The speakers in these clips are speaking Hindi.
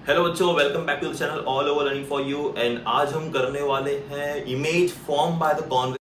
हेलो बच्चों, welcome back to the channel all over learning for you. And आज हम करने वाले हैं image form by the convex.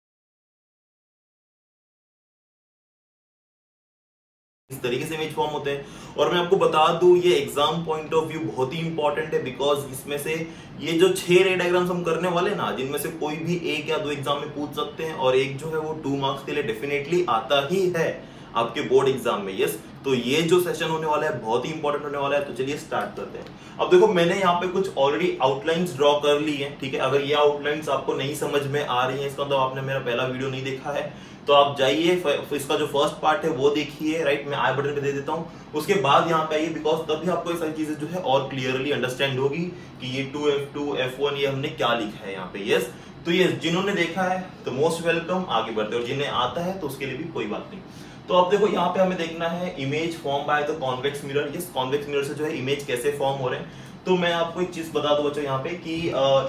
इस तरीके से इमेज फॉर्म होते हैं और मैं आपको बता दूं ये एग्जाम पॉइंट ऑफ व्यू बहुत ही इंपॉर्टेंट है, बिकॉज इसमें से ये जो 6 रे डायग्राम्स हम करने वाले ना, जिनमें से कोई भी एक या दो एग्जाम में पूछ सकते हैं और एक जो है वो 2 मार्क्स के लिए डेफिनेटली आता ही है आपके बोर्ड एग्जाम में। यस, तो ये जो सेशन होने वाला है बहुत ही इंपॉर्टेंट होने वाला है। तो चलिए स्टार्ट करते हैं। अब देखो, मैंने यहाँ पे कुछ ऑलरेडी आउटलाइंस ड्रॉ कर ली है, ठीक है। अगर ये आउटलाइंस आपको नहीं समझ में आ रही है, इसका मतलब आपने मेरा पहला वीडियो नहीं देखा है, तो आप जाइए इसका जो फर्स्ट पार्ट है वो देखिए। राइट, मैं आई बटन पे दे देता हूँ, उसके बाद यहाँ पे आइए, बिकॉज तभी आपको ये सारी चीजें जो है और क्लियरली अंडरस्टैंड होगी कि ये 2F2 F1 ये हमने क्या लिखा है यहाँ पे। यस, तो ये जिन्होंने देखा है तो मोस्ट वेलकम, आगे बढ़ते हैं, और जिन्हें आता है तो उसके लिए भी कोई बात नहीं। तो अब देखो, यहाँ पे हमें देखना है image form by the convex mirror. Yes, convex mirror से जो है इमेज कैसे फॉर्म हो रहे हैं। तो मैं आपको एक चीज बता दूं बच्चों यहाँ पे कि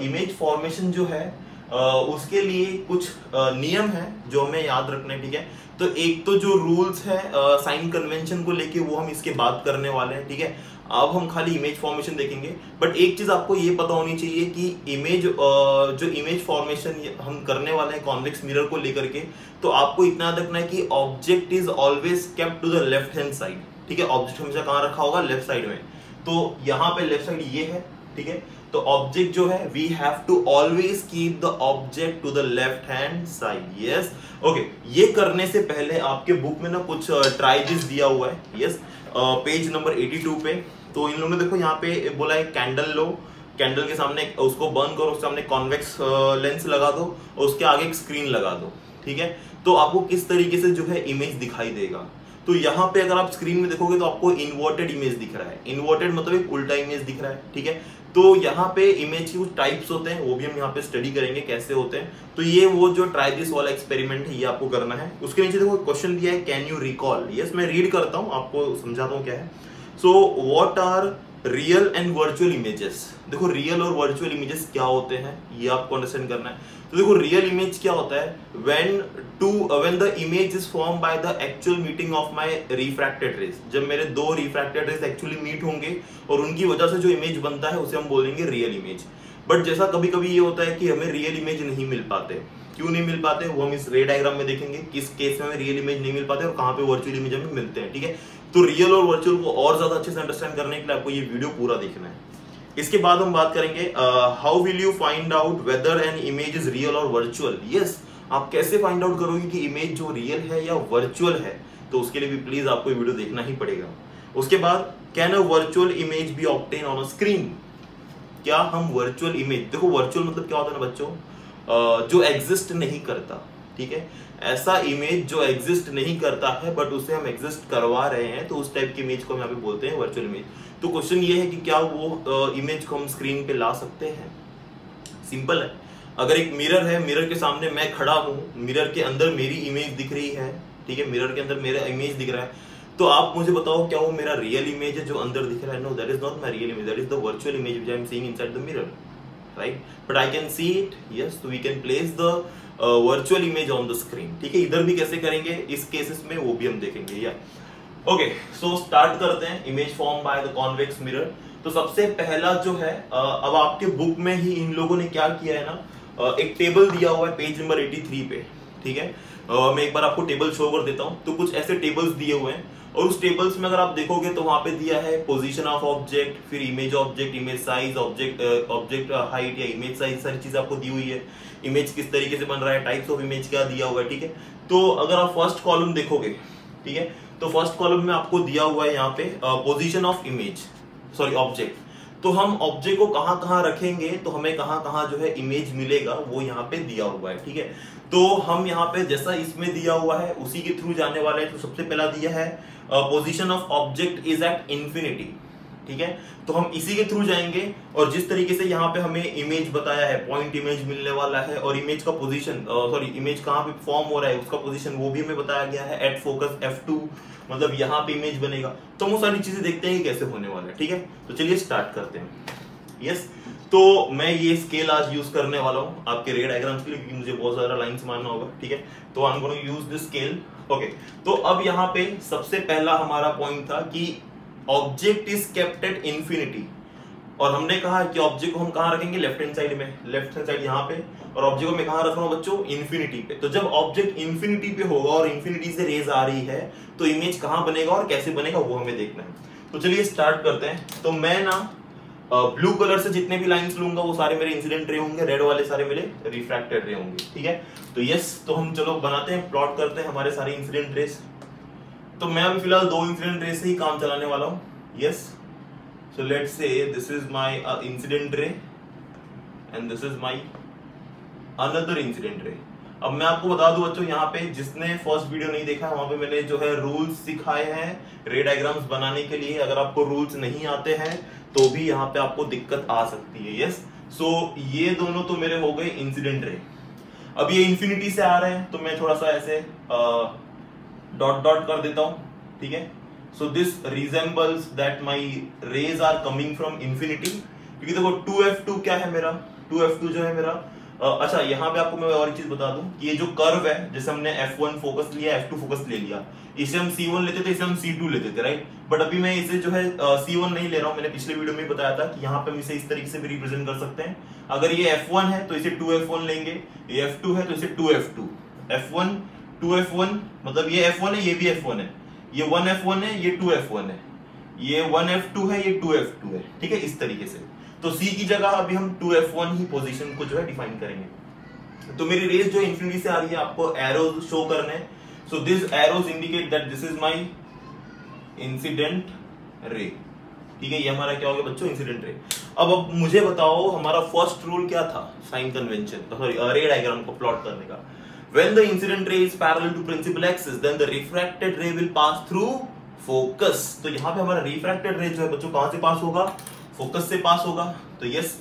इमेज फॉर्मेशन जो है उसके लिए कुछ नियम है जो हमें याद रखने, ठीक है। तो एक तो जो रूल्स है साइन कन्वेंशन को लेके, वो हम इसके बाद करने वाले हैं, ठीक है। अब हम खाली इमेज फॉर्मेशन देखेंगे, बट एक चीज आपको ये पता होनी चाहिए कि इमेज जो इमेज फॉर्मेशन हम करने वाले हैं कॉन्वेक्स मिरर को लेकर के, तो आपको इतना याद रखना है कि object is always kept to the left hand side, ठीक है। ऑब्जेक्ट हमेशा कहाँ रखा होगा? लेफ्ट साइड में। तो यहाँ पे लेफ्ट साइड ये है, ठीक है। तो ऑब्जेक्ट जो है we have to always keep the object to the left hand side. Yes, okay. ये करने से पहले आपके बुक में ना कुछ ट्राई दिस दिया हुआ है। यस, पेज नंबर 82 पे। तो इन लोगों ने देखो यहाँ पे बोला है कैंडल लो, कैंडल के सामने उसको बर्न करो, उसके सामने कॉन्वेक्स लेंस लगा दो और उसके आगे एक स्क्रीन लगा दो, ठीक है। तो आपको किस तरीके से जो है इमेज दिखाई देगा। तो यहाँ पे अगर आप स्क्रीन में देखोगे तो आपको इन्वर्टेड इमेज दिख रहा है। इन्वर्टेड मतलब एक उल्टा इमेज दिख रहा है, ठीक है। तो यहाँ पे इमेज के कुछ टाइप्स होते हैं, वो भी हम यहाँ पे स्टडी करेंगे कैसे होते हैं। तो ये वो जो ट्राई दिस वाला एक्सपेरिमेंट है, ये आपको करना है। उसके नीचे देखो क्वेश्चन दिया है, कैन यू रिकॉल। यस, मैं रीड करता हूँ, आपको समझाता हूँ क्या है। So what are real and virtual images. देखो, रियल और वर्चुअल इमेजेस क्या होते हैं ये आपको अंडरस्टैंड करना है। तो देखो, रियल इमेज क्या होता है? When the image is form by the actual meeting of my refracted rays. जब मेरे दो रिफ्रैक्टेड रेज एक्चुअली मीट होंगे और उनकी वजह से जो इमेज बनता है उसे हम बोलेंगे रियल इमेज। बट जैसा कभी कभी ये होता है कि हमें रियल इमेज नहीं मिल पाते। क्यों नहीं मिल पाते वो हम इस रे डायग्राम में देखेंगे, किस केस में हमें रियल इमेज नहीं मिल पाते और कहाँ पे वर्चुअल इमेज हमें मिलते हैं, ठीक है। तो रियल और वर्चुअल को और ज्यादा अच्छे से अंडरस्टैंड करने के लिए आपको ये वीडियो पूरा देखना है। इसके बाद हम बात करेंगे how will you find out whether an image is real और वर्चुअल। यस, आप कैसे फाइंड आउट करोगे कि इमेज जो रियल है या वर्चुअल है। तो उसके लिए भी प्लीज आपको वीडियो देखना ही पड़ेगा। उसके बाद, can a virtual image B obtain on a screen. क्या हम वर्चुअल इमेज, देखो वर्चुअल मतलब क्या होता है ना बच्चों, जो एग्जिस्ट नहीं करता, ठीक है। ऐसा इमेज जो एग्जिस्ट नहीं करता है बट उसे हम एग्जिस्ट करवा रहे हैं, तो उस टाइप की इमेज को हम यहाँ पे बोलते हैं वर्चुअल इमेज। तो क्वेश्चन ये है कि क्या वो इमेज को हम स्क्रीन पे ला सकते हैं। सिंपल है। अगर एक मिरर है, मिरर के सामने मैं खड़ा हूं, मिरर के अंदर मेरी इमेज दिख रही है, ठीक है। मिरर के अंदर मेरा इमेज दिख रहा है, तो आप मुझे बताओ क्या वो मेरा रियल इमेज है जो अंदर दिख रहा है? No, that is not my real image, that is the virtual image which I am seeing inside the mirror, right. But I can see it. Yes, तो we can place the virtual image on the screen, ठीक है। इधर भी कैसे करेंगे इस केसेस में वो भी हम देखेंगे। या ओके, सो स्टार्ट करते हैं image form by the convex mirror. तो सबसे पहला जो है, अब आपके बुक में ही इन लोगों ने क्या किया है ना, एक टेबल दिया हुआ है पेज नंबर 83 पे, ठीक है। मैं एक बार आपको टेबल शो कर देता हूँ। तो कुछ ऐसे टेबल्स दिए हुए हैं और उस टेबल्स में अगर आप देखोगे तो वहां पे दिया है पोजीशन ऑफ ऑब्जेक्ट, फिर image object, image size, object height या इमेज साइज, सारी चीज आपको दी हुई है। इमेज किस तरीके से बन रहा है, टाइप्स ऑफ इमेज क्या दिया हुआ है, ठीक है। तो अगर आप फर्स्ट कॉलम देखोगे, ठीक है, तो फर्स्ट कॉलम में आपको दिया हुआ है यहाँ पे position of image, sorry object. तो हम ऑब्जेक्ट को कहां कहां रखेंगे तो हमें कहां कहां जो है इमेज मिलेगा वो यहाँ पे दिया हुआ है, ठीक है। तो हम यहाँ पे जैसा इसमें दिया हुआ है उसी के थ्रू जाने वाले हैं। तो सबसे पहला दिया है position of object is at infinity, ठीक है। तो हम इसी के थ्रू जाएंगे और जिस तरीके से यहाँ पे हमें इमेज बताया है, पॉइंट इमेज मिलने वाला है और इमेज का पोजीशन, सॉरी इमेज कहाँ पे फॉर्म हो रहा है उसका पोजीशन वो भी हमें बताया गया है। एट फोकस F2 मतलब यहाँ पे इमेज बनेगा। तो हम वो सारी चीजें देखते हैं कि कैसे होने वाला है, ठीक है। तो चलिए स्टार्ट करते हैं। यस, तो मैं ये स्केल आज यूज करने वाला हूँ आपके रे डायग्राम्स के लिए, क्योंकि मुझे बहुत सारा लाइंस मारना होगा, ठीक है। तो I am going to use this scale. Okay, तो अब यहाँ पे सबसे पहला हमारा पॉइंट था कि object is kept eight infinity. और हमने कहा कि ऑब्जेक्ट को हम कहाँ रखेंगे, लेफ्ट हैंड साइड में, लेफ्ट हैंड साइड यहाँ पे, और ऑब्जेक्ट को मैं कहाँ रख रहा हूँ बच्चों, इन्फिनिटी पे। तो जब ऑब्जेक्ट इन्फिनिटी पे होगा और इन्फिनिटी से रेज आ रही है तो इमेज कहाँ बनेगा और कैसे बनेगा वो हमें देखना है। तो चलिए स्टार्ट करते हैं। तो मैं ना ब्लू कलर से जितने भी लाइंस लूंगा वो सारे मेरे इंसिडेंट रे होंगे, रेड वाले सारे मेरे रिफ्रैक्टेड रे होंगे, ठीक है। तो यस, तो हम चलो बनाते हैं, प्लॉट करते हैं हमारे सारे इंसिडेंट रेस। तो मैं अभी फिलहाल 2 इंसिडेंट रे से ही काम चलाने वाला हूँ। Yes, so let's say this is my incident ray and this is my another incident ray। अब मैं आपको बता दूं बच्चों, यहाँ पे जिसने फर्स्ट वीडियो नहीं देखा वहां पे मैंने जो है रूल्स सिखाए हैं रे डायग्राम्स बनाने के लिए। अगर आपको रूल्स नहीं आते हैं तो भी यहाँ पे आपको दिक्कत आ सकती है। यस, सो ये दोनों तो मेरे हो गए इंसिडेंट रे। अब ये इन्फिनिटी से आ रहे हैं तो मैं थोड़ा सा ऐसे डॉट डॉट कर देता हूं, ठीक है। So this resembles that my rays are coming from infinity, क्योंकि देखो 2f2 क्या है मेरा, 2f2 जो है मेरा अच्छा यहाँ पे आपको मैं और एक चीज बता दूं कि ये जो कर्व है, जैसे हमने f1 फोकस लिया, f2 फोकस ले लिया, इसे हम c1 लेते थे, इसे हम c2 लेते थे, राइट। बट अभी मैं इसे जो है c1 नहीं ले रहा हूँ। मैंने पिछले वीडियो में बताया था कि यहाँ पे हम इसे इस तरीके से भी रिप्रेजेंट कर सकते हैं। अगर ये f1 है तो इसे 2f1 लेंगे, ये f2 है तो इसे 2f2, f1 2f1, मतलब ये f1 है, ये भी f1 है, ये 1f1 है, ये 2f1 है, ये 1f2 है, ये 2f2 है, ठीक है, इस तरीके से। तो c की जगह अभी हम 2f1 ही पोजीशन को जो है डिफाइन करेंगे। तो मेरी रेस जो इन्फिनिटी से आ रही है, आपको एरोज शो करने हैं। So this arrows indicate that this is my incident ray, ठीक है। ये हमारा क्या हो गया बच्चों, इंसिडेंट रे। अब मुझे बताओ हमारा फर्स्ट रूल क्या था sign convention, sorry ray diagram को प्लॉट करने का। When the incident ray is parallel to principal axis, then the refracted ray will pass through focus। तो यहाँ पे हमारा refracted ray जो है बच्चों कहाँ से पास होगा, फोकस से पास होगा। तो यस,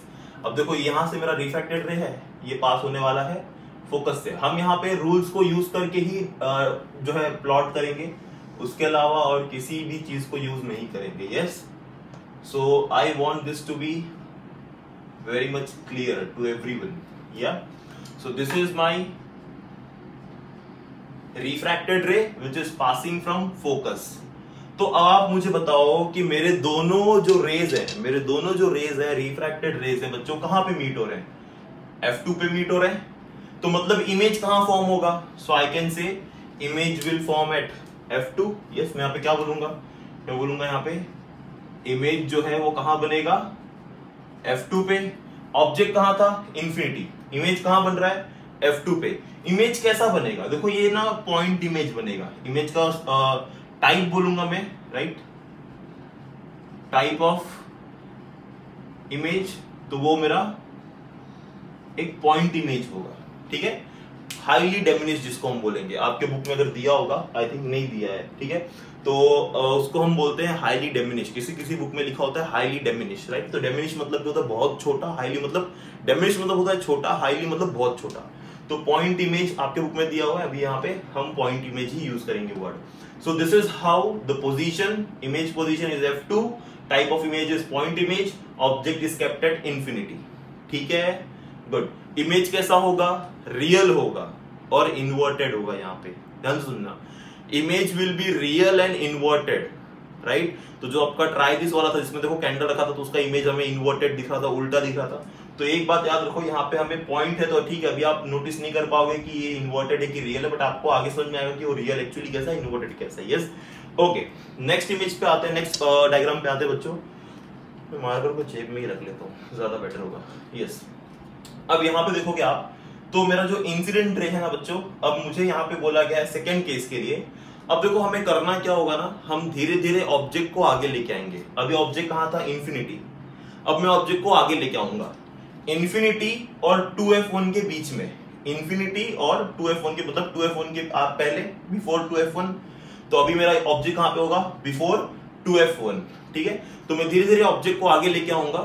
अब देखो यहाँ से मेरा refracted ray है, ये पास होने वाला है फोकस से। हम यहाँ पे रूल्स को यूज करके ही जो है प्लॉट करेंगे, उसके अलावा और किसी भी चीज को यूज नहीं करेंगे। Yes, so I want this to be very much clear to everyone. Yeah, so this is my refracted ray which is passing from focus. तो अब आप मुझे बताओ कि मेरे दोनों जो रेज है, मेरे दोनों जो रेज है, रिफ्रैक्टेड रेज है बच्चों, कहां पे मीट हो रहे हैं, f2 पे मीट हो रहे हैं। तो मतलब इमेज कहां फॉर्म होगा, so I can say image will form at f2। Yes, मैं यहाँ पे क्या बोलूंगा, मैं बोलूंगा यहाँ पे इमेज जो है वो कहां बनेगा, f2 पे। ऑब्जेक्ट कहां था, इंफिनिटी, इमेज कहां बन रहा है, f2 पे। इमेज कैसा बनेगा, देखो ये ना पॉइंट इमेज बनेगा। इमेज का टाइप बोलूंगा मैं, राइट, टाइप ऑफ इमेज, तो वो मेरा एक पॉइंट इमेज होगा, ठीक है। हाईली डेमिनिश जिसको हम बोलेंगे, आपके बुक में अगर दिया होगा, आई थिंक नहीं दिया है, ठीक है, तो उसको हम बोलते हैं हाईली डेमिनिश। किसी किसी बुक में लिखा होता है हाईली डेमिनिश, राइट। तो डेमिनिश मतलब होता है बहुत छोटा, हाईली मतलब, डेमिनिश मतलब होता है छोटा, हाईली मतलब बहुत छोटा। तो पॉइंट इमेज आपके बुक में दिया हुआ है, अभी यहाँ पे हम पॉइंट इमेज ही यूज करेंगे word. So this is how the position, image position is f2, type of image is point image, object is kept at infinity, ठीक है, गुड। इमेज कैसा होगा, रियल होगा और इन्वर्टेड होगा। यहाँ पे ध्यान सुनना, image will be real and inverted, right. तो जो आपका ट्राई दिस वाला था जिसमें देखो कैंडल रखा था, तो उसका इमेज हमें इन्वर्टेड दिख रहा था, उल्टा दिख रहा था। तो एक बात याद रखो, यहाँ पे हमें पॉइंट है तो ठीक है, अभी आप नोटिस नहीं कर पाओगे कि ये इन्वर्टेड है कि रियल है, बट आपको आगे समझ में आएगा कि वो रियल एक्चुअली कैसा है, इन्वर्टेड कैसा है। यस, ओके, नेक्स्ट इमेज पे आते हैं, नेक्स्ट डायग्राम पे आते हैं बच्चों। मैं मार्कर को जेब में ही रख लेता हूँ, ज्यादा बेटर होगा। यस, अब यहाँ पे देखोगे आप, तो मेरा जो इंसिडेंट रे है ना बच्चों, अब मुझे यहाँ पे बोला गया है सेकेंड केस के लिए। अब देखो हमें करना क्या होगा ना, हम धीरे धीरे ऑब्जेक्ट को आगे लेके आएंगे। अभी ऑब्जेक्ट कहाँ था, इंफिनिटी। अब मैं ऑब्जेक्ट को आगे लेके आऊंगा इंफिनिटी और 2f1 के बीच में, इंफिनिटी और 2f1 के, मतलब 2f1 के आप पहले, बिफोर 2f1। तो अभी मेरा ऑब्जेक्ट कहां पे होगा, बिफोर 2f1, ठीक है। तो मैं धीरे धीरे ऑब्जेक्ट को आगे लेके आऊंगा,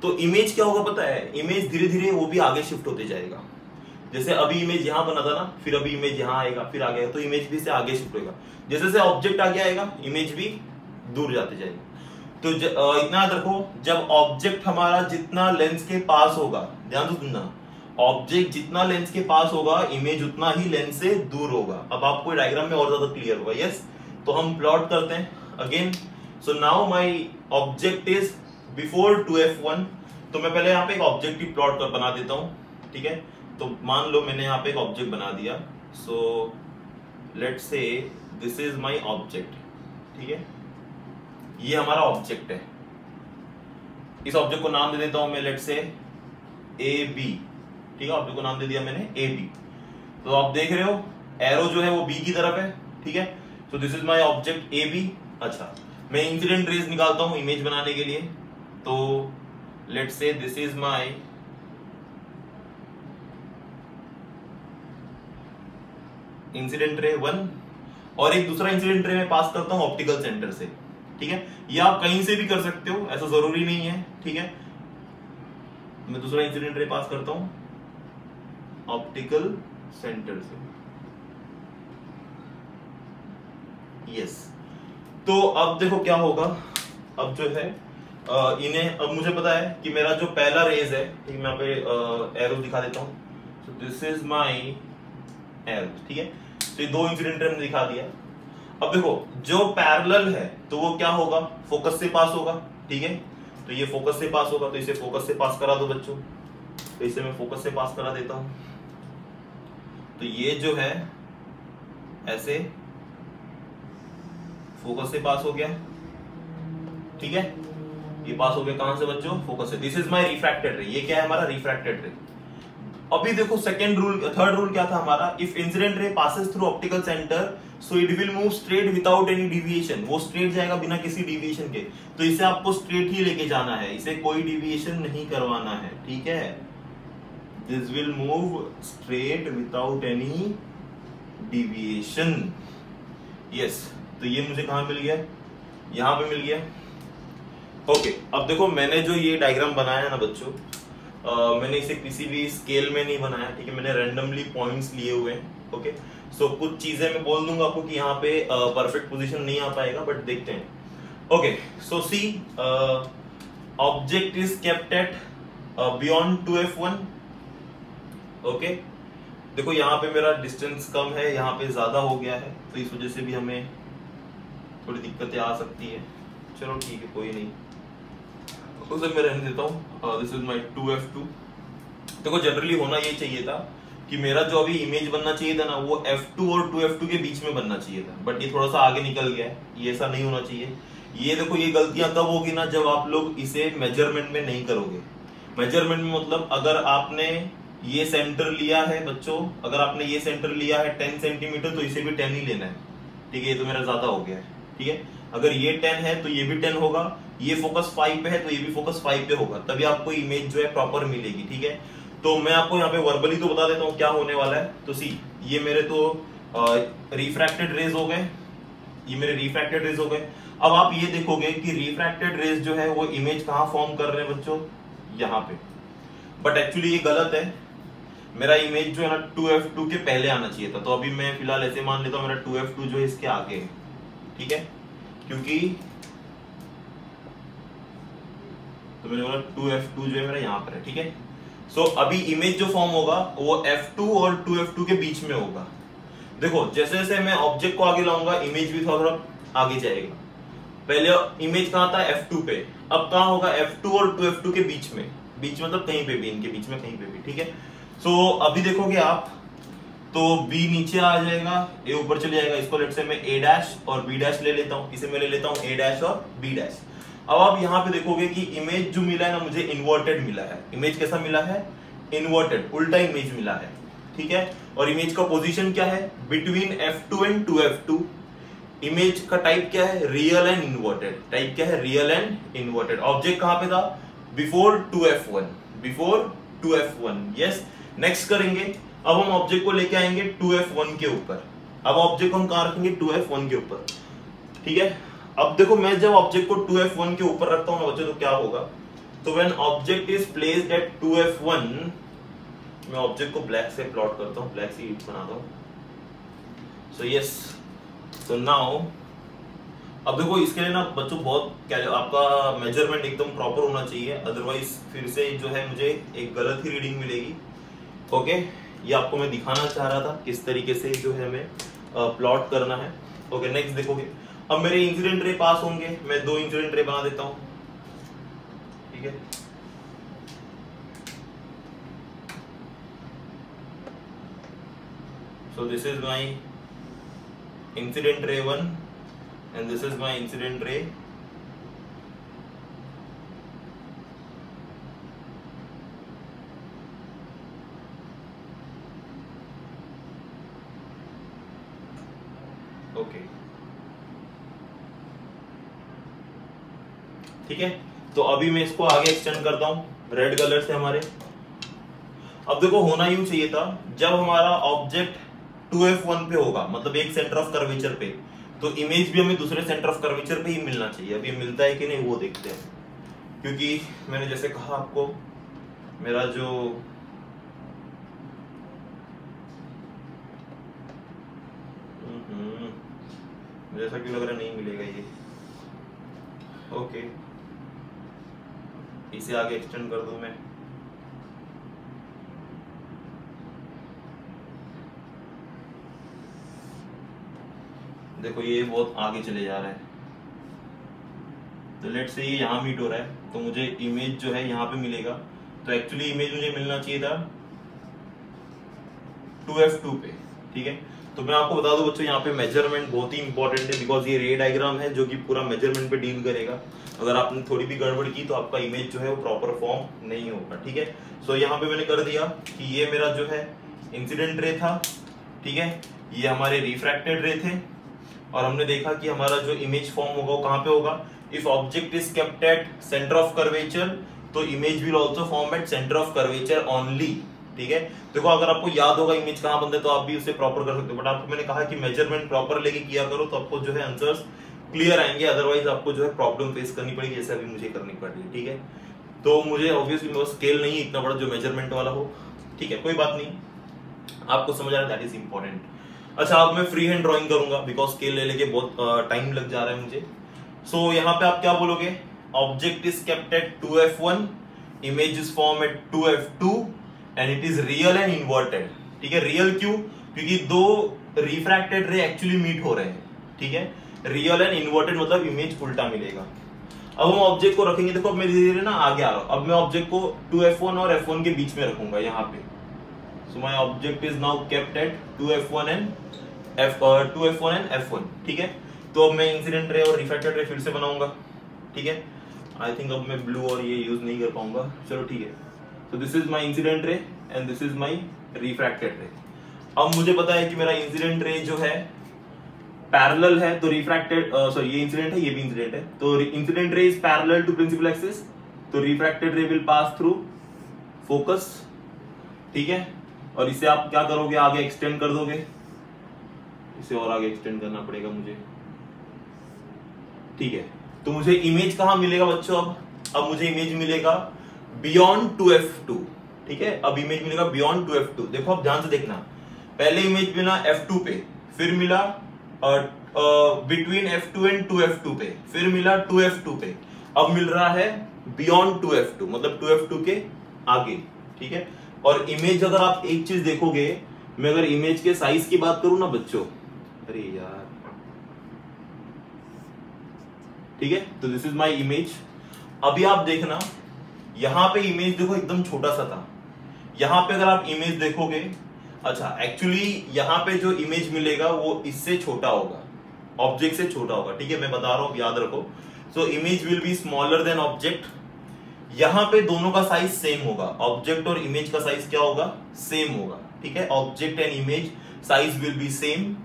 तो इमेज क्या होगा पता है, इमेज धीरे धीरे वो भी आगे शिफ्ट होते जाएगा। जैसे अभी इमेज यहां बना था ना, फिर अभी इमेज यहां आएगा, फिर आगे, तो इमेज भी से आगे शिफ्ट होगा। जैसे जैसे ऑब्जेक्ट आगे आएगा, इमेज भी दूर जाते जाएगा। तो इतना याद रखो, जब ऑब्जेक्ट हमारा जितना लेंस के पास होगा, ध्यान से सुनना, ऑब्जेक्ट जितना लेंस के पास होगा, इमेज उतना ही लेंस से दूर होगा। अब आपको डायग्राम में और ज्यादा क्लियर होगा। यस, तो हम प्लॉट करते हैं again. So now my object is before 2f1। तो मैं पहले यहाँ पे एक ऑब्जेक्टिव प्लॉट बना देता हूँ, ठीक है। तो मान लो मैंने यहाँ पे एक ऑब्जेक्ट बना दिया, so let's say this is my object, ठीक है, ये हमारा ऑब्जेक्ट है। इस ऑब्जेक्ट को नाम दे देता हूं मैं, लेट्स से ए बी, ठीक है, ऑब्जेक्ट को नाम दे दिया मैंने ए बी। तो आप देख रहे हो एरो जो है वो बी की तरफ है, ठीक है। So this is my object A B. अच्छा, मैं इंसिडेंट रेज निकालता हूं इमेज बनाने के लिए। तो let's say this is my incident ray 1 और एक दूसरा इंसिडेंट रे मैं पास करता हूं ऑप्टिकल सेंटर से, ठीक है। ये आप कहीं से भी कर सकते हो, ऐसा जरूरी नहीं है, ठीक है। मैं दूसरा इंसिडेंट रे पास करता हूं ऑप्टिकल सेंटर से, यस। तो अब देखो क्या होगा, अब जो है इन्हें, अब मुझे पता है कि मेरा जो पहला रेज है, ठीक, मैं यहाँ पे एरो दिखा देता हूं। सो दिस इज माय एरो, ठीक है। तो ये दो इंसिडेंट रे दिखा दिया। अब देखो जो पैरेलल है तो वो क्या होगा, फोकस से पास होगा, ठीक है। तो ये फोकस से पास होगा, तो इसे फोकस से पास करा दो बच्चों। तो इसे मैं फोकस से पास करा देता हूं। तो ये जो है ऐसे फोकस से पास हो गया, ठीक है। ये पास हो गया कहां से बच्चों, फोकस से। दिस इज माय रिफ्रैक्टेड रे, ये क्या है हमारा रिफ्रैक्टेड रे। अभी देखो सेकंड रूल, थर्ड रूल क्या था हमारा, if incident ray passes through optical centre so it will move straight without any deviation. वो स्ट्रेट जाएगा बिना किसी डिविएशन के। तो इसे आपको स्ट्रेट ही लेके जाना है, इसे कोई डिविएशन नहीं करवाना है, ठीक है। This will move straight without any deviation, yes. तो ये मुझे कहां मिल गया, यहां पे मिल गया, ओके। अब देखो मैंने जो ये डायग्राम बनाया ना बच्चों, मैंने इसे किसी भी स्केल में नहीं बनाया, ठीक है। मैंने रैंडमली पॉइंट्स लिए हुए हैं, ओके। सो कुछ चीजें मैं बोल दूंगा आपको कि यहाँ पे परफेक्ट पोजीशन नहीं आ पाएगा, बट देखते हैं, okay. So see object is kept at beyond 2f1, okay. देखो यहाँ पे मेरा डिस्टेंस कम है, यहाँ पे ज्यादा हो गया है, तो इस वजह से भी हमें थोड़ी दिक्कतें आ सकती है। चलो ठीक है, कोई नहीं, उसे मैं रहने देता हूँ। This is my 2f2। देखो जनरली होना ये चाहिए था कि मेरा जो अभी इमेज बनना चाहिए था ना, वो f2 और 2f2 के बीच में बनना चाहिए था, बट ये थोड़ा सा आगे निकल गया है। ये ऐसा नहीं होना चाहिए। ये देखो ये गलतियां कब होगी ना, जब आप लोग इसे मेजरमेंट में नहीं करोगे। मेजरमेंट में मतलब अगर आपने ये सेंटर लिया है बच्चों, अगर आपने ये सेंटर लिया है 10 सेंटीमीटर, तो इसे भी 10 ही लेना है, ठीक है। ये तो मेरा ज्यादा हो गया है, ठीक है। अगर ये 10 है तो ये भी 10 होगा, ये फोकस 5 पे है तो ये भी फोकस 5 पे होगा, तभी आपको इमेज जो है प्रॉपर मिलेगी, ठीक है। तो मैं आपको यहाँ पे वर्बली तो बता देता हूँ क्या होने वाला है। तो सी, ये मेरे तो रिफ्रैक्टेड रेज हो गए, ये मेरे रिफ्रैक्टेड रेज हो गए। अब आप ये देखोगे कि रिफ्रैक्टेड रेज जो है वो इमेज कहाँ फॉर्म कर रहे हैं बच्चों, यहाँ पे। बट एक्चुअली ये गलत है, मेरा इमेज जो है ना 2f2 के पहले आना चाहिए था। तो अभी मैं फिलहाल ऐसे मान लेता हूँ मेरा 2f2 जो है इसके आगे है, ठीक है, क्योंकि तो मैंने बोला 2f2 जो है मेरा यहाँ पर है, ठीक है। सो अभी इमेज जो फॉर्म होगा वो f2 और 2f2 के बीच में होगा। देखो जैसे जैसे मैं ऑब्जेक्ट को आगे लाऊंगा, इमेज भी थोड़ा थोड़ा आगे जाएगा। पहले इमेज कहाँ था, f2 पे, अब कहाँ होगा, f2 और 2f2 के बीच में, बीच मतलब कहीं पे भी, इनके बीच में कहीं पे भी, ठीक है। सो अभी देखोगे आप तो b नीचे आ जाएगा, a ऊपर चले जाएगा। इसको लेट से मैं a' और b' ले लेता हूँ, इसे मैं ले लेता हूँ a' और b'। अब आप यहाँ पे देखोगे कि इमेज जो मिला है ना मुझे, इन्वर्टेड मिला है। इमेज कैसा मिला है, इन्वर्टेड, उल्टा इमेज मिला है, ठीक है। और इमेज का पोजीशन क्या है, between f2 and 2f2। Image का टाइप क्या है, रियल एंड इन्वर्टेड। टाइप क्या है, रियल एंड इन्वर्टेड। ऑब्जेक्ट कहां पे था, before 2f1, before 2f1, yes. Next करेंगे, अब हम ऑब्जेक्ट को लेके आएंगे 2f1 के ऊपर। अब ऑब्जेक्ट को हम कहां रखेंगे, 2f1 के ऊपर, ठीक है। अब देखो मैं जब ऑब्जेक्ट को 2f1 के ऊपर रखता हूं ना बच्चों, तो क्या होगा, तो when object is placed eight 2f1, मैं ऑब्जेक्ट को ब्लैक से प्लॉट करता हूं, ब्लैक से बनाता हूं। सो यस, सो नाउ अब देखो इसके लिए ना बच्चों बहुत क्या, आपका मेजरमेंट एकदम प्रॉपर होना चाहिए, अदरवाइज फिर से जो है मुझे एक गलत ही रीडिंग मिलेगी, ओके। ये आपको मैं दिखाना चाह रहा था किस तरीके से जो है हमें प्लॉट करना है, ओके। नेक्स्ट देखोगे, अब मेरे इंसिडेंट रे पास होंगे, मैं 2 इंसिडेंट रे बना देता हूं, ठीक है। So this is my incident ray 1 and this is my incident ray okay, ठीक है। तो अभी मैं इसको आगे एक्सटेंड करता हूं रेड कलर से हमारे। अब देखो होना यूं चाहिए था, जब हमारा ऑब्जेक्ट 2f1 पे होगा, मतलब एक सेंटर ऑफ कर्वेचर पे, तो इमेज भी हमें दूसरे सेंटर ऑफ कर्वेचर पे ही मिलना चाहिए। अब ये मिलता है कि नहीं वो देखते हैं, क्योंकि मैंने जैसे कहा आपको, मेरा जो जैसा कि लग रहा नहीं मिलेगा ये। ओके, इसे आगे एक्सटेंड कर दूं मैं। देखो ये बहुत आगे चले जा रहा है, तो लेट्स से ये यहां मीट हो रहा है, तो मुझे इमेज जो है यहां पे मिलेगा। तो एक्चुअली इमेज मुझे मिलना चाहिए था 2f2 पे, ठीक है। तो मैं आपको बता दूं बच्चों, यहाँ पे मेजरमेंट बहुत ही इंपॉर्टेंट है, बिकॉज ये रे डायग्राम है जो कि पूरा मेजरमेंट पे डील करेगा। अगर आपने थोड़ी भी गड़बड़ की तो आपका इमेज जो है वो प्रॉपर फॉर्म नहीं होगा, ठीक है। सो यहाँ पे मैंने कर दिया कि ये मेरा जो है इंसिडेंट रे था, ठीक है, ये हमारे रिफ्रैक्टेड रे थे, और हमने देखा कि हमारा जो इमेज फॉर्म होगा वो कहाँ पे होगा, if object is kept at centre of curvature, तो image will also form at centre of curvature only, ठीक है। देखो अगर आपको याद होगा इमेज कहाँ बनता है तो आप भी उसे प्रॉपर कर सकते हो, बट आपको मैंने कहा कि मेजरमेंट प्रॉपर लेके किया करो, तो आपको जो है आंसर्स क्लियर आएंगे, अदरवाइज आपको जो है प्रॉब्लम फेस करनी पड़ेगी, जैसे अभी मुझे करनी पड़ रही है, ठीक है। तो मुझे ऑब्वियसली मेरा स्केल नहीं इतना बड़ा जो मेजरमेंट वाला हो, ठीक है, कोई बात नहीं, आपको समझ आ रहा है, दैट इज इंपॉर्टेंट। अच्छा, अब मैं फ्री हैंड ड्राइंग करूंगा, बिकॉज स्केल ले लेके बहुत टाइम लग जा रहा है मुझे। सो यहाँ पे आप क्या बोलोगे, object is kept at 2f1, image is form at 2f2 and it is real and inverted, ठीक है। रियल क्यों, क्योंकि दो रिफ्रैक्टेड रे एक्चुअली मीट हो रहे हैं, ठीक है। रियल एंड इन्वर्टेड मतलब इमेज उल्टा मिलेगा। अब हम ऑब्जेक्ट को रखेंगे, देखो अब मैं धीरे धीरे ना आगे आ रहा हूं, अब मैं ऑब्जेक्ट को 2f1 और f1 के बीच में रखूंगा यहाँ पे। So my object is now kept at 2f1 and f1, ठीक है। तो अब मैं इंसिडेंट रे और रिफ्रैक्टेड रे फिर से बनाऊंगा, ठीक है। आई थिंक अब मैं ब्लू और ये यूज नहीं कर पाऊंगा, चलो ठीक है। So this is my incident ray and this is my refracted ray। अब मुझे पता है कि मेरा इंसिडेंट रे जो है पैरेलल है, तो रिफ्रैक्टेड सॉरी ये इंसिडेंट है, ये भी इंसिडेंट है, तो incident ray is parallel to principal axis, तो refracted ray will pass through focus, ठीक है। और इसे आप क्या करोगे, आगे एक्सटेंड कर दोगे, इसे और आगे एक्सटेंड करना पड़ेगा मुझे, ठीक है। तो मुझे इमेज कहां मिलेगा बच्चों, अब मुझे इमेज मिलेगा बियॉन्ड 2f2, ठीक है। अब इमेज मिलेगा बियॉन्ड 2f2। देखो अब ध्यान से देखना, पहले इमेज मिला f2 पे, फिर मिला बिटवीन f2 एंड 2f2 पे, फिर मिला 2f2 पे, अब मिल रहा है बियॉन्ड 2f2 मतलब 2f2 के आगे, ठीक है। और इमेज अगर आप एक चीज देखोगे, मैं अगर इमेज के साइज की बात करूं ना बच्चों, अरे यार, ठीक है, तो दिस इज माय इमेज। अभी आप देखना यहां पे इमेज देखो एकदम छोटा सा था, यहां पे अगर आप इमेज देखोगे, अच्छा एक्चुअली यहां पे जो इमेज मिलेगा वो इससे छोटा होगा, ऑब्जेक्ट से छोटा होगा, ठीक है, मैं बता रहा हूं, याद रखो। So image will be smaller than object. यहां पे दोनों का साइज सेम होगा, ऑब्जेक्ट और इमेज का साइज क्या होगा, सेम होगा, ठीक है। Object and image size will be same.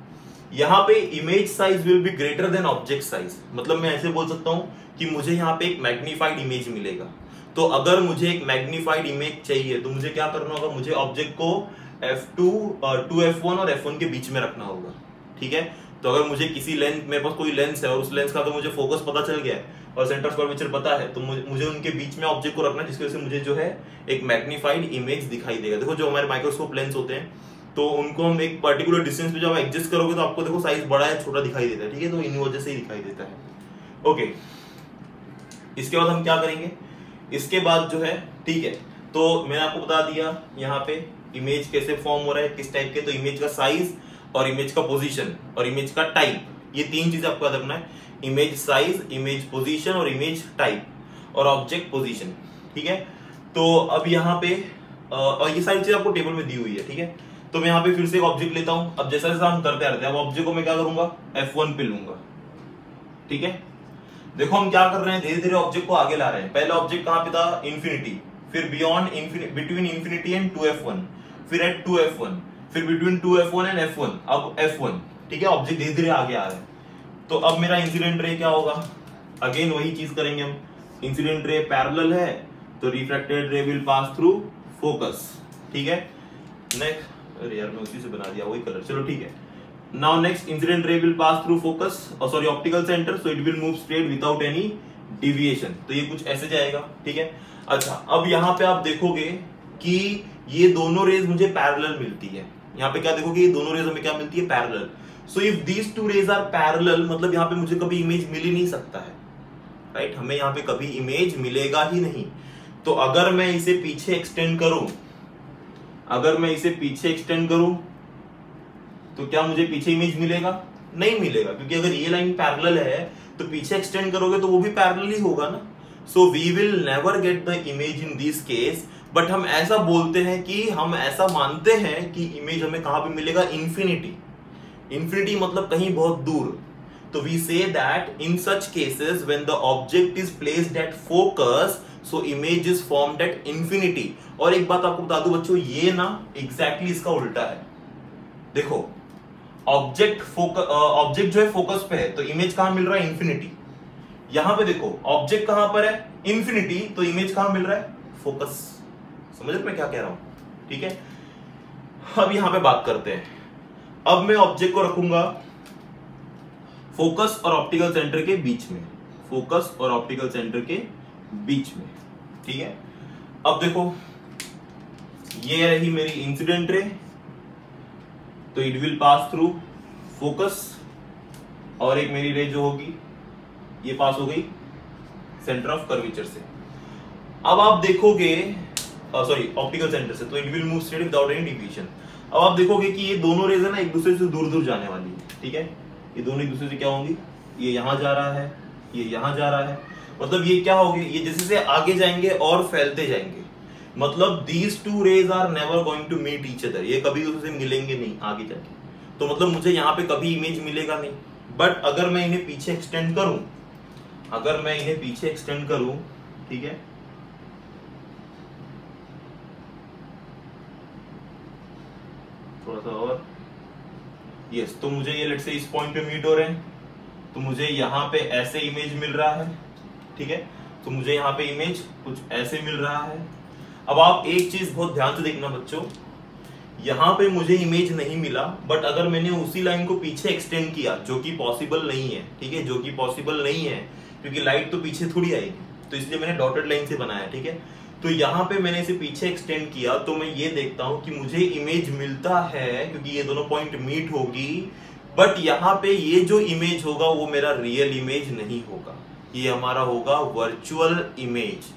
यहां पे image size will be greater than object size, मतलब मैं ऐसे बोल सकता हूं कि मुझे यहां पे एक मैग्नीफाइड इमेज मिलेगा। तो अगर मुझे एक मैग्नीफाइड इमेज चाहिए तो मुझे क्या करना होगा, मुझे ऑब्जेक्ट को f1 और f1 के बीच में रखना होगा, ठीक है। तो अगर मुझे किसी लेंस, मेरे पास कोई लेंस है और उस लेंस का अगर मुझे फोकस पता चल गया है और सेंटर ऑफ कर्वेचर पता है, तो मुझे उनके बीच में ऑब्जेक्ट को रखना है, जिसकी वजह से मुझे जो है एक मैग्नीफाइड इमेज दिखाई देगा। देखो जो हमारे माइक्रोस्कोप लेंस होते हैं, तो उनको हम एक पर्टिकुलर डिस्टेंस पे जब एडजस्ट करोगे तो आपको देखो साइज बड़ा है छोटा दिखाई देता है, ठीक है, तो इन वजह से ही दिखाई देता है। ओके, इसके बाद हम क्या करेंगे, इसके बाद जो है, ठीक है, तो मैंने आपको बता दिया यहाँ पे इमेज कैसे फॉर्म हो रहा है, किस टाइप के, तो इमेज का साइज और इमेज का पोजीशन और इमेज का टाइप, ये तीन चीजें आपको याद रखना है, इमेज साइज, इमेज पोजीशन और इमेज टाइप और ऑब्जेक्ट पोजीशन, ठीक है। तो अब यहाँ पे और ये सारी चीज आपको टेबल में दी हुई है, ठीक है। तो मैं यहाँ पे फिर से एक ऑब्जेक्ट लेता हूं। अब जैसा जैसा हम करते रहते हैं, अब ऑब्जेक्ट को मैं क्या करूंगा, F1 पे लूंगा, ठीक है। देखो हम क्या कर रहे हैं, धीरे धीरे ऑब्जेक्ट को आगे ला रहे हैं। पहला ऑब्जेक्ट कहां पे था, इंफिनिटी, फिर beyond infinity, between infinity and 2F1, फिर एट 2F1, फिर बिटवीन 2F1 एंड F1, अब F1, ठीक है। ऑब्जेक्ट धीरे धीरे आगे आ रहे हैं। तो अब मेरा इंसिडेंट रे क्या होगा, अगेन वही चीज करेंगे हम। इंसिडेंट रे पैरेलल है तो refracted ray will pass through focus, ठीक है। नेक्स्ट, अरे यार मैं उसी से बना दिया वही कलर, चलो ठीक है। Now next, incident ray will pass through focus, sorry optical centre, so it will move straight without any deviation. तो ये कुछ ऐसे जाएगा, ठीक है। अच्छा, अब यहाँ पे आप देखोगे कि ये दोनों रेज मुझे पैरेलल मिलती है। यहाँ पे क्या देखोगे, ये दोनों रेज हमें क्या मिलती है, parallel. So if these two rays are parallel, मतलब यहाँ पे मुझे कभी इमेज मिल ही नहीं सकता है, राइट। हमें यहाँ पे कभी इमेज मिलेगा ही नहीं। तो अगर मैं इसे पीछे एक्सटेंड करूं, अगर मैं इसे पीछे एक्सटेंड करूं तो क्या मुझे पीछे इमेज मिलेगा, नहीं मिलेगा, क्योंकि अगर ये लाइन पैरेलल है तो पीछे एक्सटेंड करोगे तो वो भी पैरेलल ही होगा ना। So we will never get the image in this case. But हम ऐसा बोलते हैं कि हम ऐसा मानते हैं कि इमेज हमें कहां पे मिलेगा, इंफिनिटी। इंफिनिटी मतलब कहीं बहुत दूर। तो we say that in such cases when the object is placed at focus, so image is formed at infinity. और एक बात आपको बता दूं बच्चों, ये ना एग्जैक्टली इसका उल्टा है। देखो ऑब्जेक्ट जो है फोकस पे है तो इमेज कहां मिल रहा है, इंफिनिटी। यहां पे देखो ऑब्जेक्ट कहां पर है, इंफिनिटी, तो इमेज कहां मिल रहा है, फोकस। समझ रहे मैं क्या कह रहा हूं, ठीक है। अब यहां पे बात करते हैं। अब मैं ऑब्जेक्ट को रखूंगा फोकस और ऑप्टिकल सेंटर के बीच में, फोकस और ऑप्टिकल सेंटर के बीच में, ठीक है। अब देखो ये रही मेरी इंसिडेंट रे, तो it will pass through focus, और एक मेरी रे जो होगी ये पास हो गई सेंटर ऑफ कर्वेचर से। अब आप देखोगे, सॉरी ऑप्टिकल सेंटर से, तो it will move straight without any deviation. अब आप देखोगे कि ये दोनों रेज है ना एक दूसरे से दूर दूर जाने वाली है, ठीक है। ये दोनों एक दूसरे से क्या होंगी, ये यहां जा रहा है, ये यहां जा रहा है, मतलब ये क्या होगी, ये जैसे से आगे जाएंगे और फैलते जाएंगे। मतलब these two rays are never going to meet each other, ये कभी दूसरे से मिलेंगे नहीं आगे जाके। तो मतलब मुझे यहाँ पे कभी इमेज मिलेगा नहीं। बट अगर मैं इन्हें पीछे एक्सटेंड करूं, अगर मैं इन्हें पीछे एक्सटेंड करूं, ठीक है, थोड़ा सा और, यस, तो मुझे ये लेट्स से इस पॉइंट पे मीट हो रहे हैं, तो मुझे यहाँ पे ऐसे इमेज मिल रहा है, ठीक है। तो मुझे यहाँ पे इमेज कुछ ऐसे मिल रहा है। अब आप एक चीज बहुत ध्यान से देखना बच्चों, यहाँ पे मुझे इमेज नहीं मिला, बट अगर मैंने उसी लाइन को पीछे एक्सटेंड किया, जो कि पॉसिबल नहीं है, ठीक है, जो कि पॉसिबल नहीं है, क्योंकि लाइट तो पीछे थोड़ी आएगी, तो इसलिए मैंने डॉटेड लाइन से बनाया, ठीक है। तो यहाँ पे मैंने इसे पीछे एक्सटेंड किया, तो मैं ये देखता हूं कि मुझे इमेज मिलता है, क्योंकि ये दोनों पॉइंट मीट होगी। बट यहाँ पे ये जो इमेज होगा वो मेरा रियल इमेज नहीं होगा, ये हमारा होगा वर्चुअल इमेज।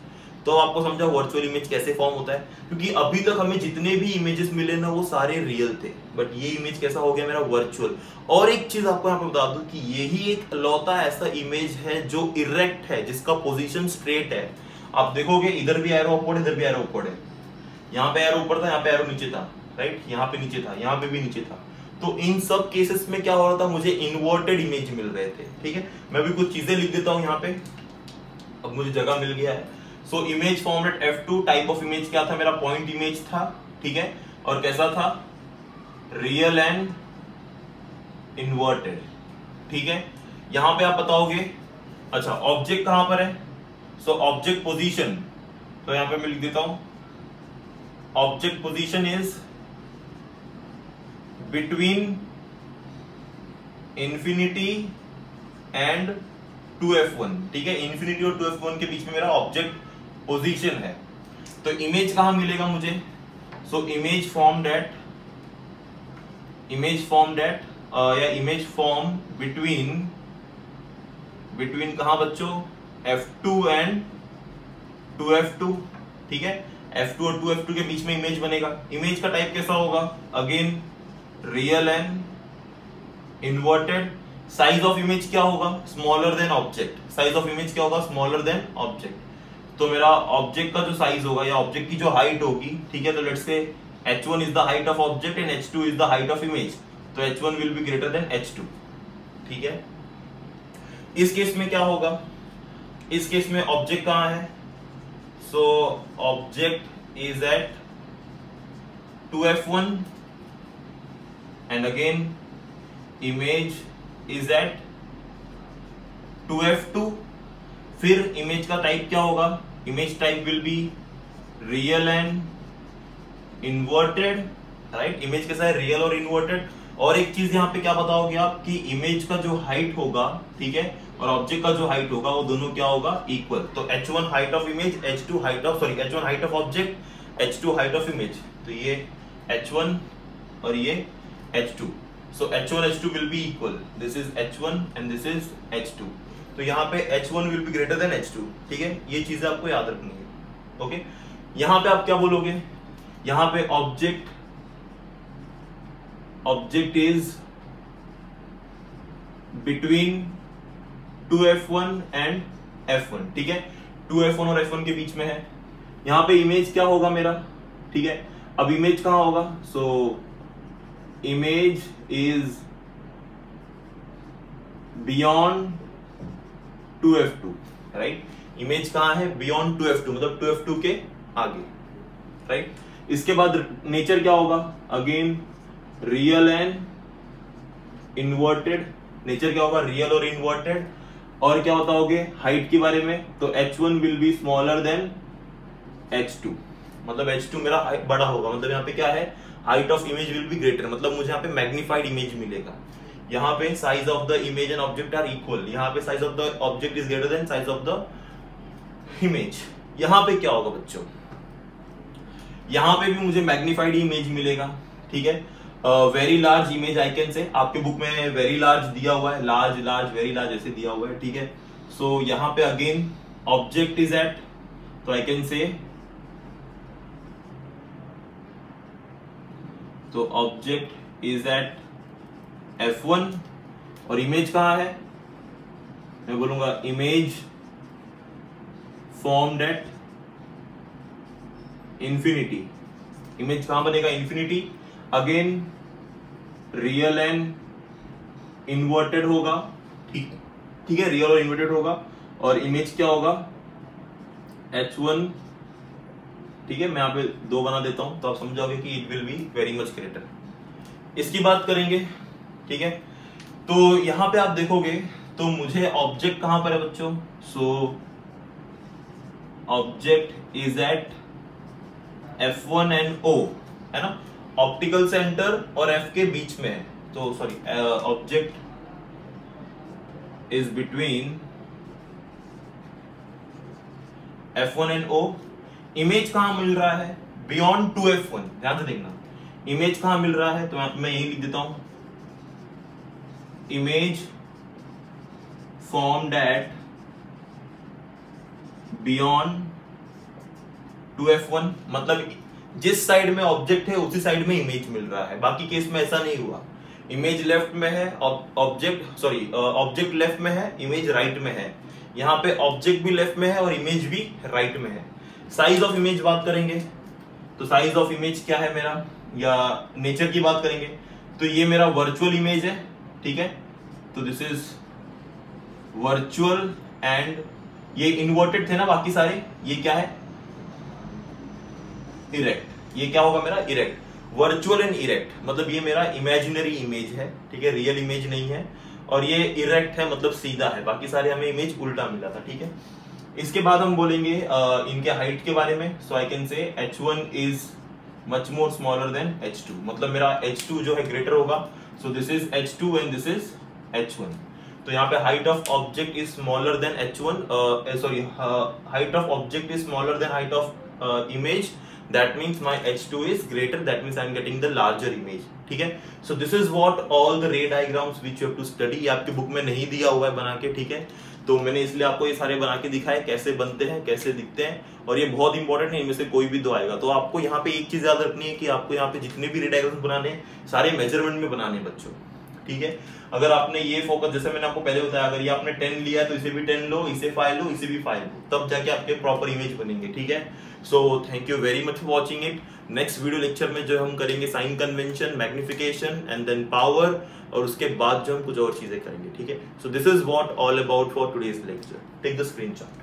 तो आपको समझा वर्चुअल इमेज कैसे फॉर्म होता है, क्योंकि अभी तक हमें जितने भी इमेजेस मिले ना वो सारे रियल थे, बट ये इमेज कैसा हो गया मेरा वर्चुअल। और एक चीज आपको यहाँ पे बता दूं कि यही एक लौता ऐसा इमेज है जो इरेक्ट है, जिसका पोजीशन स्ट्रेट है। आप देखोगे इधर भी एरो अपवर्ड, इधर भी एरो अपवर्ड है, यहाँ पे एरो ऊपर था, यहाँ पे एरो नीचे था, राइट, यहाँ पे नीचे था, यहाँ पे भी नीचे था। तो इन सब केसेस में क्या हो रहा था, मुझे इन्वर्टेड इमेज मिल रहे थे, ठीक है। मैं भी कुछ चीजें लिख देता हूं यहाँ पे, अब मुझे जगह मिल गया है। So image form at F2, type of image क्या था मेरा, पॉइंट इमेज था, ठीक है, और कैसा था, रियल एंड इन्वर्टेड, ठीक है। यहां पे आप बताओगे अच्छा ऑब्जेक्ट कहां पर है, सो ऑब्जेक्ट पोजीशन, तो यहां पे मैं लिख देता हूं object position is between infinity and 2F1, ठीक है, इंफिनिटी और 2F1 के बीच में मेरा ऑब्जेक्ट पोजीशन है। तो इमेज कहां मिलेगा मुझे, सो इमेज फॉर्म्ड एट या इमेज फॉर्म बिटवीन कहां बच्चों, F2 एंड 2F2, ठीक है। F2 और 2F2 के बीच में इमेज बनेगा। इमेज का टाइप कैसा होगा, again real and inverted. Size of image क्या होगा, smaller than object, size of image क्या होगा, स्मॉलर देन ऑब्जेक्ट। तो मेरा ऑब्जेक्ट का जो साइज होगा या ऑब्जेक्ट की जो हाइट होगी, ठीक है, तो let's say h1 is the height of object and h2 is the height of image, तो h1 will be greater than h2, ठीक है। इस केस में क्या होगा, इस केस में ऑब्जेक्ट कहां है, so object is at 2f1 and again image is at 2f2। फिर इमेज का टाइप क्या होगा, image type will be real and inverted, right. Image कैसा है, रियल और इन्वर्टेड। और एक चीज यहाँ पे क्या बताओगे आप कि इमेज का जो हाइट होगा, ठीक है, और ऑब्जेक्ट का जो हाइट होगा वो दोनों क्या होगा, इक्वल। तो h1 height of image, h2 height of h1 height of object, h2 height of image, तो ये h1 और ये h2, so h1 h2 will be equal, this is h1 and this is h2, तो यहाँ पे h1 will be greater than h2, ठीक है। ये चीजें आपको याद रखनी है, ओके। यहाँ पे आप क्या बोलोगे, यहाँ पे object is between 2f1 and f1, ठीक है, 2f1 और f1 के बीच में है। यहाँ पे इमेज क्या होगा मेरा, ठीक है। अब इमेज कहां होगा, सो image is beyond 2f2, right. Image कहां है, बियॉन्ड 2f2, मतलब 2f2 के आगे, राइट। इसके बाद नेचर क्या होगा, again real and inverted, nature क्या होगा, रियल और इन्वर्टेड। और क्या बताओगे हाइट के बारे में, तो h1 will be smaller than h2, मतलब h2 मेरा बड़ा होगा, मतलब यहाँ पे क्या है, height of image will be greater, मतलब मुझे यहाँ पे मैग्नीफाइड इमेज मिलेगा। यहाँ पे size of the image and object are equal, यहाँ पे size of the object is greater than size of the image. यहाँ पे क्या होगा बच्चों, यहाँ पे भी मुझे मैग्नीफाइड इमेज मिलेगा, ठीक है। Very large image I can से, आपके बुक में वेरी लार्ज दिया हुआ है, लार्ज लार्ज वेरी लार्ज ऐसे दिया हुआ है, ठीक है। सो यहाँ पे अगेन ऑब्जेक्ट इज एट, तो आई कैन से, तो ऑब्जेक्ट इज एट f1 और इमेज कहां है, मैं बोलूंगा image formed at infinity, image कहां बनेगा, infinity. Again real and inverted होगा, ठीक है, रियल और इन्वर्टेड होगा। और इमेज क्या होगा, h1, ठीक है, मैं यहां पे 2 बना देता हूं तो आप समझोगे कि it will be very much greater. इसकी बात करेंगे, ठीक है। तो यहां पे आप देखोगे तो मुझे ऑब्जेक्ट कहां पर है बच्चों, so object is at f1 and o, है ना, ऑप्टिकल सेंटर और f के बीच में है, तो sorry object is between f1 and o। Image कहां मिल रहा है, बियॉन्ड 2f1, ध्यान से देखना, इमेज कहां मिल रहा है, तो मैं यही लिख देता हूं, image formed at beyond 2f1, मतलब जिस साइड में ऑब्जेक्ट है उसी साइड में इमेज मिल रहा है। बाकी केस में ऐसा नहीं हुआ, इमेज लेफ्ट में है, ऑब्जेक्ट लेफ्ट में है, इमेज राइट में है। यहाँ पे ऑब्जेक्ट भी लेफ्ट में है और इमेज भी राइट में है। साइज ऑफ इमेज बात करेंगे, तो साइज ऑफ इमेज क्या है मेरा, या नेचर की बात करेंगे, तो ये मेरा वर्चुअल इमेज है, ठीक है, तो दिस इज वर्चुअल एंड ये इन्वर्टेड थे ना बाकी सारे, ये क्या है, इरेक्ट। ये क्या होगा मेरा, इरेक्ट, वर्चुअल एंड इरेक्ट, मतलब ये मेरा इमेजिनरी इमेज है, ठीक है, रियल इमेज नहीं है। और ये इरेक्ट है, मतलब सीधा है, बाकी सारे हमें इमेज उल्टा मिला था, ठीक है। इसके बाद हम बोलेंगे इनके हाइट के बारे में, सो आई कैन से h1 is much more smaller than h2, मतलब मेरा h2 जो है ग्रेटर होगा, सो this is h2 and this is h1। तो यहाँ पे height of object is smaller than h1, sorry height of object is smaller than height of image, that means my h2 is greater, that means I am getting the larger image, ठीक है। so this is what all the ray diagrams which you have to study, ये आपके बुक में नहीं दिया हुआ है बना के, ठीक है, तो मैंने इसलिए आपको ये सारे बना के दिखाए कैसे बनते हैं, कैसे दिखते हैं, और ये बहुत इंपॉर्टेंट है, इनमें से कोई भी 2 आएगा। तो आपको यहाँ पे एक चीज याद रखनी है कि आपको यहाँ पे जितने भी रे डायग्राम्स बनाने सारे मेजरमेंट में बनाने बच्चों, ठीक है। अगर आपने ये फोकस, जैसे मैंने आपको पहले बताया, अगर ये आपने 10 लिया तो इसे भी 10 लो, इसे 5 लो, इसे भी 5 लो, तब जाके आपके प्रॉपर इमेज बनेंगे, ठीक है। So thank you very much for watching it. Next video lecture में जो हम करेंगे sign convention, magnification and then power, और उसके बाद जो हम कुछ और चीजें करेंगे, ठीक है। So this is what all about for today's lecture. Take the screenshot.